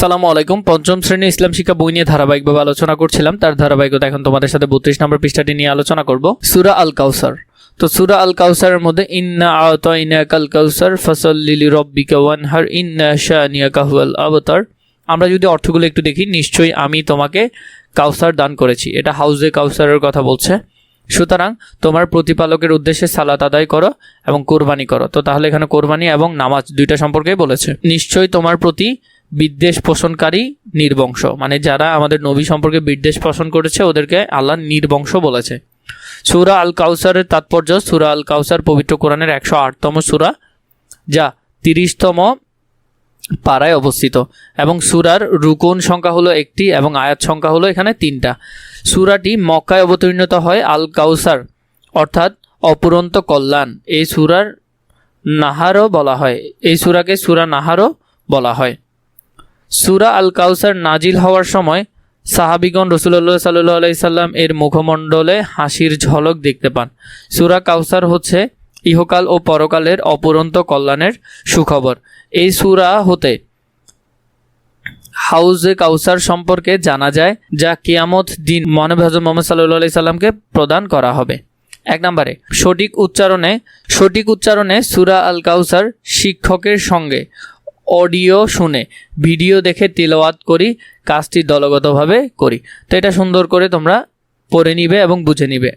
সালামু আলাইকুম। পঞ্চম শ্রেণী ইসলাম শিক্ষা বই নিয়ে ধারাবাহিকভাবে আলোচনা করছিলাম। তার ধারাবাহিকতা এখন তোমাদের সাথে 32 নম্বর পৃষ্ঠাটি নিয়ে আলোচনা করব। সূরা আল কাউসার। তো সূরা আল কাউসারের মধ্যে ইন্না আতাইনাকাল কাউসার ফাসাল্লি লিরাব্বিকা ওয়ানহার ইন্না শানিয়াকা হুয়াল আবতার। আমরা যদি অর্থগুলো একটু দেখি, নিশ্চয়ই আমি তোমাকে কাউসার দান করেছি, এটা হাউজে কাউসারের কথা বলছে। সুতরাং তোমার প্রতিপালকের উদ্দেশ্যে সালাত আদায় করো এবং কোরবানি করো। তো তাহলে এখানে কোরবানি এবং নামাজ দুইটা সম্পর্কেই বলেছে। নিশ্চয়ই তোমার প্রতি বিদ্বেষ পোষণকারী নির্বংশ, মানে যারা আমাদের নবী সম্পর্কে বিদ্বেষ পোষণ করেছে ওদেরকে আল্লাহ নির্বংশ বলেছে। সূরা আল কাউসারের তাৎপর্য, সূরা আল কাউসার পবিত্র কোরআনের 108তম সূরা, যা 30তম পারায় অবস্থিত, এবং সূরার রুকুন সংখ্যা হলো 1টি এবং আয়াত সংখ্যা হলো এখানে 3টা। সূরাটি মক্কায় অবতীর্ণত হয়। আল কাউসার অর্থাৎ অপুরন্ত কল্যাণ। এই সূরার নাহারও বলা হয়, এই সূরাকে সূরা নাহারও বলা হয়। সূরা আল কাউসার নাজিল হওয়ার সময় সাহাবিগণ রাসূলুল্লাহ সাল্লাল্লাহু আলাইহি সাল্লাম এর মুখমণ্ডলে হাসির ঝলক দেখতে পান। সূরা কাউসার হচ্ছে ইহকাল ও পরকালের অপুরন্ত কল্যাণের সুখবর। এই সূরা হতে হাউজে কাউসার সম্পর্কে জানা যায়, যা কিয়ামত দিন মহানবী হযরত মুহাম্মদ সাল্লাল্লাহু আলাইহি সাল্লামকে প্রদান করা হবে। 1 নম্বরে সঠিক উচ্চারণে সূরা আল কাউসার শিক্ষকের সঙ্গে অডিও শুনে ভিডিও দেখে তিলাওয়াত করি, কাজটি দলগতভাবে করি। তো এটা সুন্দর করে তোমরা পড়ে নিবে এবং বুঝে নিবে।